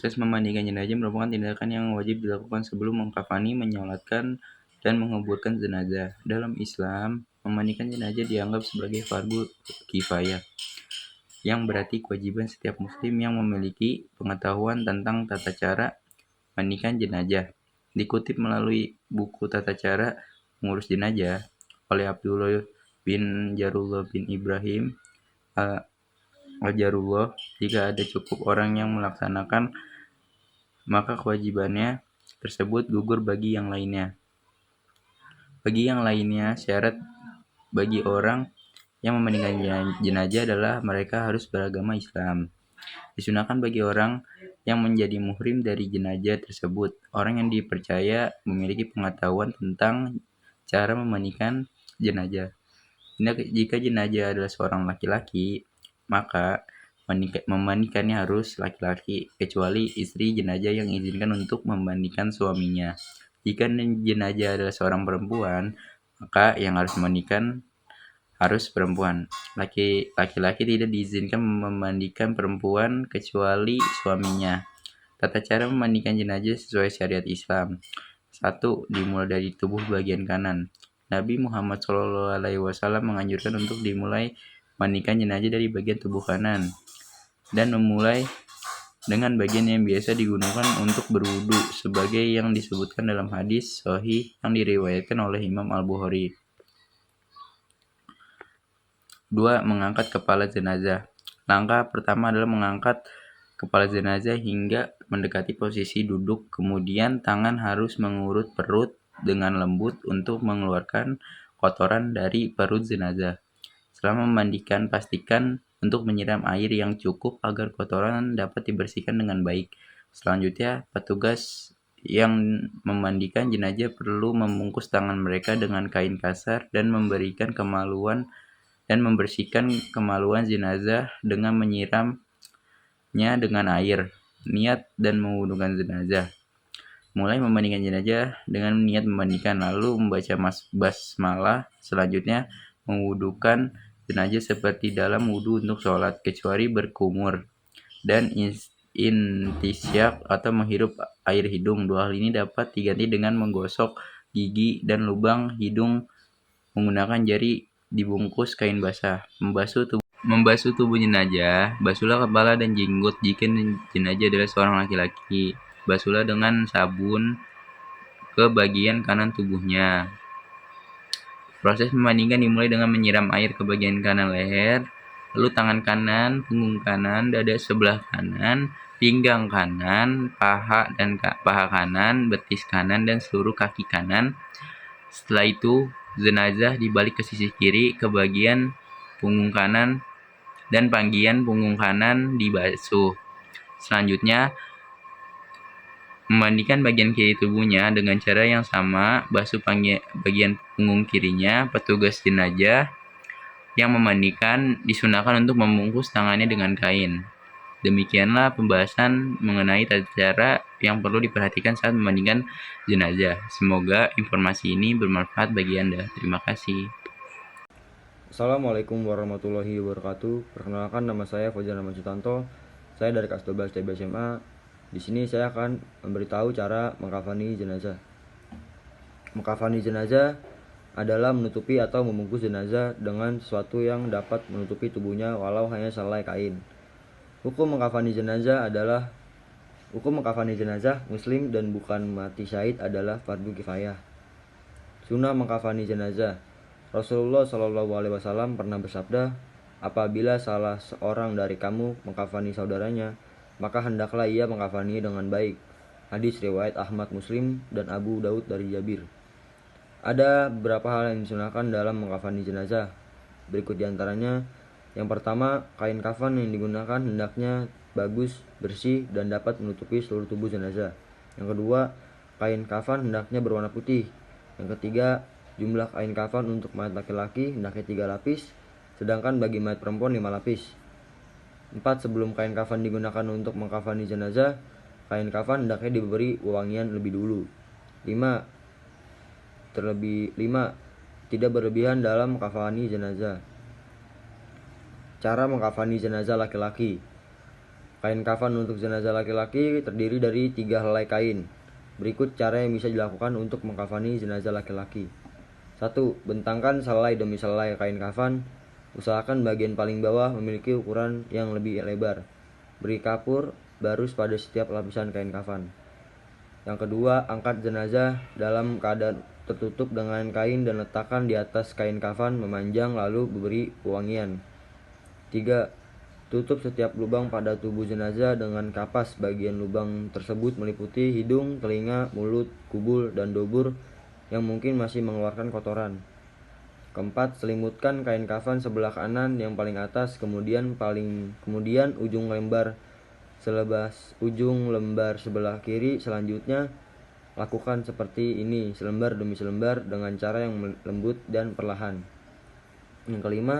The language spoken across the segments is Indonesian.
Proses memandikan jenazah merupakan tindakan yang wajib dilakukan sebelum mengkafani, menyolatkan, dan menguburkan jenazah. Dalam Islam, memandikan jenazah dianggap sebagai fardu kifayah, yang berarti kewajiban setiap muslim yang memiliki pengetahuan tentang tata cara mandikan jenazah. Dikutip melalui buku Tata Cara Mengurus Jenazah oleh Abdullah bin Jarullah bin Ibrahim Al-Jarullah, jika ada cukup orang yang melaksanakan, maka kewajibannya tersebut gugur bagi yang lainnya. Bagi yang lainnya, syarat bagi orang yang memandikan jenazah adalah mereka harus beragama Islam. Disunahkan bagi orang yang menjadi muhrim dari jenazah tersebut, orang yang dipercaya memiliki pengetahuan tentang cara memandikan jenazah. Jika jenazah adalah seorang laki-laki, maka memandikannya harus laki-laki, kecuali istri jenazah yang izinkan untuk memandikan suaminya. Jika jenazah adalah seorang perempuan, maka yang harus memandikan harus perempuan. Laki-laki tidak diizinkan memandikan perempuan kecuali suaminya. Tata cara memandikan jenazah sesuai syariat Islam. 1. Dimulai dari tubuh bagian kanan. Nabi Muhammad SAW menganjurkan untuk dimulai mandikan jenazah dari bagian tubuh kanan dan memulai dengan bagian yang biasa digunakan untuk berwudu, sebagai yang disebutkan dalam hadis sahih yang diriwayatkan oleh Imam Al-Bukhari. 2. Mengangkat kepala jenazah. Langkah pertama adalah mengangkat kepala jenazah hingga mendekati posisi duduk, kemudian tangan harus mengurut perut dengan lembut untuk mengeluarkan kotoran dari perut jenazah. Setelah memandikan, pastikan untuk menyiram air yang cukup agar kotoran dapat dibersihkan dengan baik. Selanjutnya, petugas yang memandikan jenazah perlu membungkus tangan mereka dengan kain kasar dan membersihkan kemaluan jenazah dengan menyiramnya dengan air. Niat dan mewudukan jenazah. Mulai memandikan jenazah dengan niat memandikan, lalu membaca basmalah. Selanjutnya, mewudukan jenazah seperti dalam wudu untuk sholat, kecuali berkumur dan intisyak atau menghirup air hidung. Dua hal ini dapat diganti dengan menggosok gigi dan lubang hidung menggunakan jari dibungkus kain basah. Membasuh tubuh jenazah. Basuhlah kepala dan jenggot jika jenazah adalah seorang laki-laki. Basuhlah dengan sabun ke bagian kanan tubuhnya. Proses memandikan dimulai dengan menyiram air ke bagian kanan leher, lalu tangan kanan, punggung kanan, dada sebelah kanan, pinggang kanan, paha kanan, betis kanan, dan seluruh kaki kanan. Setelah itu, jenazah dibalik ke sisi kiri ke bagian punggung kanan dan bagian punggung kanan dibasuh. Selanjutnya, memandikan bagian kiri tubuhnya dengan cara yang sama. Basuh bagian punggung kirinya. Petugas jenazah yang memandikan disunahkan untuk membungkus tangannya dengan kain. Demikianlah pembahasan mengenai tata cara yang perlu diperhatikan saat memandikan jenazah. Semoga informasi ini bermanfaat bagi Anda. Terima kasih. Assalamualaikum warahmatullahi wabarakatuh. Perkenalkan, nama saya Fajar Rahman Sutanto. Saya dari kelas 12 TB SMA. Di sini saya akan memberitahu cara mengkafani jenazah. Mengkafani jenazah adalah menutupi atau membungkus jenazah dengan sesuatu yang dapat menutupi tubuhnya walau hanya selai kain. Hukum mengkafani jenazah muslim dan bukan mati syahid adalah fardu kifayah. Sunnah mengkafani jenazah. Rasulullah SAW pernah bersabda, apabila salah seorang dari kamu mengkafani saudaranya, maka hendaklah ia mengkafani dengan baik. Hadis riwayat Ahmad, Muslim, dan Abu Daud dari Jabir. Ada beberapa hal yang disunahkan dalam mengkafani jenazah. Berikut diantaranya. Yang pertama, kain kafan yang digunakan hendaknya bagus, bersih, dan dapat menutupi seluruh tubuh jenazah. Yang kedua, kain kafan hendaknya berwarna putih. Yang ketiga, jumlah kain kafan untuk mayat laki-laki hendaknya 3 lapis, sedangkan bagi mayat perempuan 5 lapis. 4. Sebelum kain kafan digunakan untuk mengkafani jenazah, kain kafan hendaknya diberi wewangian lebih dulu. 5. Tidak berlebihan dalam mengkafani jenazah. Cara mengkafani jenazah laki-laki. Kain kafan untuk jenazah laki-laki terdiri dari 3 helai kain. Berikut cara yang bisa dilakukan untuk mengkafani jenazah laki-laki. 1. Bentangkan selai demi selai kain kafan. Usahakan bagian paling bawah memiliki ukuran yang lebih lebar. Beri kapur barus pada setiap lapisan kain kafan. Yang kedua, angkat jenazah dalam keadaan tertutup dengan kain dan letakkan di atas kain kafan memanjang lalu beri wangian. 3. Tutup setiap lubang pada tubuh jenazah dengan kapas. Bagian lubang tersebut meliputi hidung, telinga, mulut, kubul, dan dubur yang mungkin masih mengeluarkan kotoran. Keempat, selimutkan kain kafan sebelah kanan yang paling atas, kemudian ujung lembar sebelah kiri. Selanjutnya, lakukan seperti ini selembar demi selembar dengan cara yang lembut dan perlahan. Yang kelima,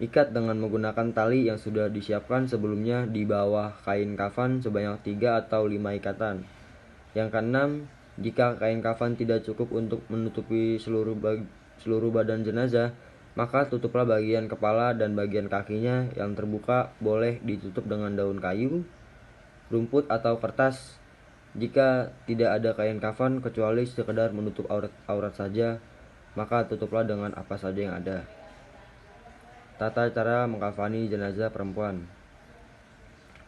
ikat dengan menggunakan tali yang sudah disiapkan sebelumnya di bawah kain kafan sebanyak 3 atau 5 ikatan. Yang keenam, jika kain kafan tidak cukup untuk menutupi seluruh badan jenazah, maka tutuplah bagian kepala dan bagian kakinya yang terbuka boleh ditutup dengan daun kayu, rumput atau kertas. Jika tidak ada kain kafan kecuali sekedar menutup aurat saja, maka tutuplah dengan apa saja yang ada. Tata cara mengkafani jenazah perempuan.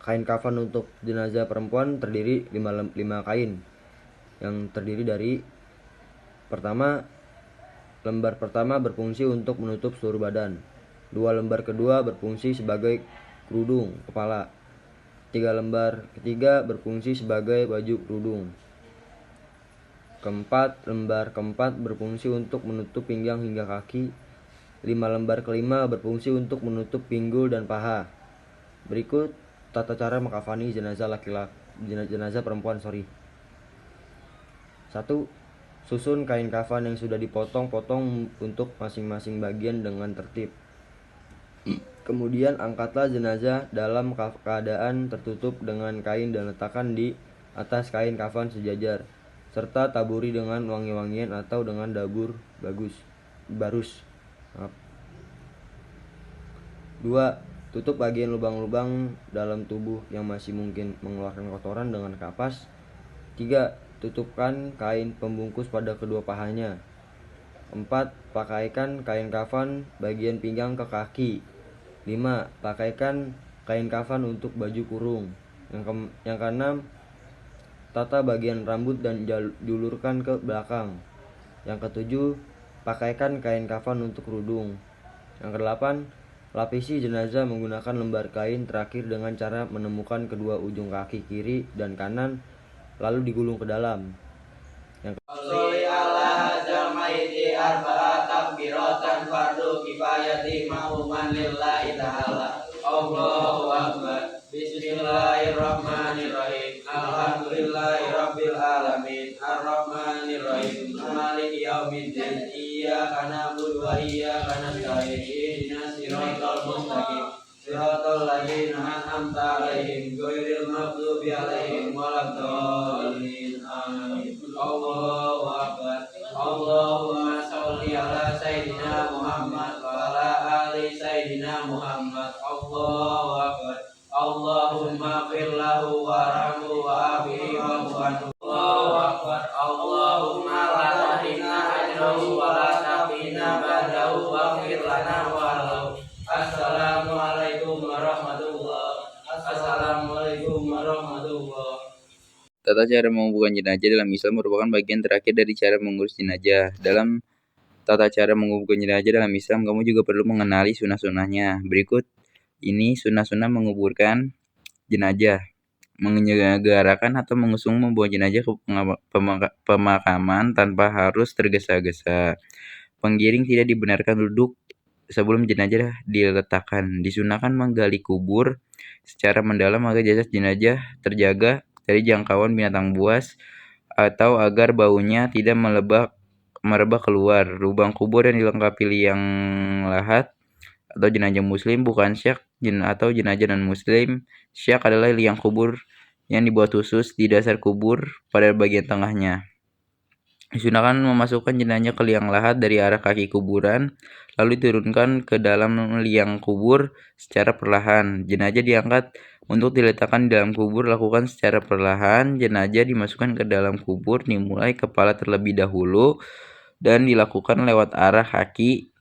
Kain kafan untuk jenazah perempuan terdiri 5 kain yang terdiri dari lembar pertama berfungsi untuk menutup seluruh badan. 2 lembar kedua berfungsi sebagai kerudung kepala. 3 lembar ketiga berfungsi sebagai baju kerudung. Lembar keempat berfungsi untuk menutup pinggang hingga kaki. 5 lembar kelima berfungsi untuk menutup pinggul dan paha. Berikut tata cara mengkafani jenazah perempuan. 1. Susun kain kafan yang sudah dipotong-potong untuk masing-masing bagian dengan tertib. Kemudian angkatlah jenazah dalam keadaan tertutup dengan kain dan letakkan di atas kain kafan sejajar, serta taburi dengan wangi-wangian atau dengan dabur barus. 2. Tutup bagian lubang-lubang dalam tubuh yang masih mungkin mengeluarkan kotoran dengan kapas. 3. Tutupkan kain pembungkus pada kedua pahanya. 4. Pakaikan kain kafan bagian pinggang ke kaki. 5. Pakaikan kain kafan untuk baju kurung. Yang keenam, tata bagian rambut dan julurkan ke belakang. Yang ketujuh, pakaikan kain kafan untuk kerudung. Yang kedelapan, lapisi jenazah menggunakan lembar kain terakhir dengan cara menemukan kedua ujung kaki kiri dan kanan lalu digulung ke dalam. Yang Sholli ala hadzal maiti arba'a takbiratan fardu kifayati ma'muman lillahi ta'ala. Allahu akbar. Bismillahirrahmanirrahim. Alhamdulillahi rabbil alamin. Arrahmanirrahim. Maliki yaumiddin. Iyyaka na'budu wa iyyaka nasta'in. Ihdinas siratal mustaqim. Siratal ladzina an'amta 'alaihim ghairil maghdubi 'alaihim waladdallin. Amin. Allahu akbar. Allahumma sholli ala sayyidina Muhammad wa ala ali sayyidina Muhammad. Allahu akbar. Allahumma fir lahu warhamhu wa afihi wa anhu. Allahu akbar. Allahumma la tahrimna ajrahu wa la taqina ba'dahu waghfir lana wa lahu. Assalamualaikum warahmatullahi. Tata cara menguburkan jenazah dalam Islam merupakan bagian terakhir dari cara mengurus jenazah. Dalam tata cara menguburkan jenazah dalam Islam, kamu juga perlu mengenali sunnah-sunnahnya. Berikut ini sunnah-sunnah menguburkan jenazah. Menyelenggarakan atau membawa jenazah ke pemakaman tanpa harus tergesa-gesa. Penggiring tidak dibenarkan duduk sebelum jenazah diletakkan. Disunahkan menggali kubur secara mendalam agar jasad jenazah terjaga dari jangkauan binatang buas atau agar baunya tidak merebak keluar. Lubang kubur yang dilengkapi liang lahat atau jenazah muslim bukan syak atau jenazah non-muslim. Syak adalah liang kubur yang dibuat khusus di dasar kubur pada bagian tengahnya. Disunahkan memasukkan jenazah ke liang lahat dari arah kaki kuburan, lalu diturunkan ke dalam liang kubur secara perlahan. Jenazah diangkat Untuk diletakkan di dalam kubur lakukan secara perlahan. Jenazah dimasukkan ke dalam kubur dimulai kepala terlebih dahulu dan dilakukan lewat arah kaki.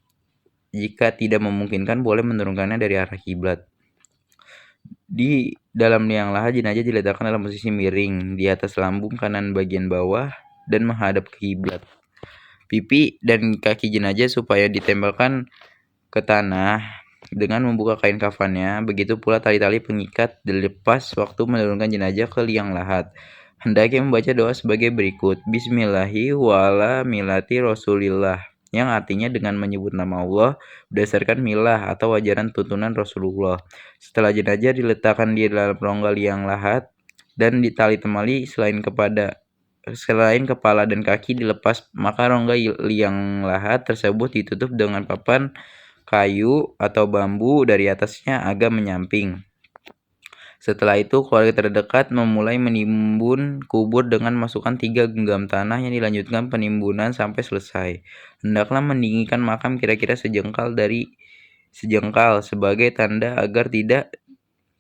Jika tidak memungkinkan boleh menurunkannya dari arah kiblat. Di dalam liang lahat jenazah diletakkan dalam posisi miring di atas lambung kanan bagian bawah dan menghadap ke kiblat. Pipi dan kaki jenazah supaya ditempelkan ke tanah dengan membuka kain kafannya. Begitu pula tali-tali pengikat dilepas waktu menurunkan jenazah ke liang lahat. Hendaknya membaca doa sebagai berikut. Bismillahi wa ala milati Rasulillah, yang artinya dengan menyebut nama Allah berdasarkan milah atau ajaran tuntunan Rasulullah. Setelah jenazah diletakkan di dalam rongga liang lahat dan ditali temali selain kepala dan kaki dilepas, maka rongga liang lahat tersebut ditutup dengan papan kayu atau bambu dari atasnya agak menyamping. Setelah itu, keluarga terdekat memulai menimbun kubur dengan masukkan 3 genggam tanah yang dilanjutkan penimbunan sampai selesai. Hendaklah mendinginkan makam kira-kira sejengkal sebagai tanda agar tidak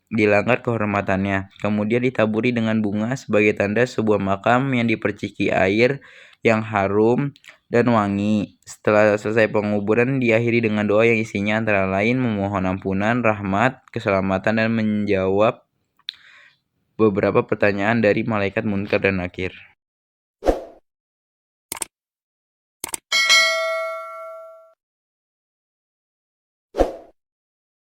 dilanggar kehormatannya. Kemudian ditaburi dengan bunga sebagai tanda sebuah makam yang diperciki air yang harum dan wangi. Setelah selesai penguburan diakhiri dengan doa yang isinya antara lain memohon ampunan, rahmat, keselamatan dan menjawab beberapa pertanyaan dari malaikat munkar dan nakir.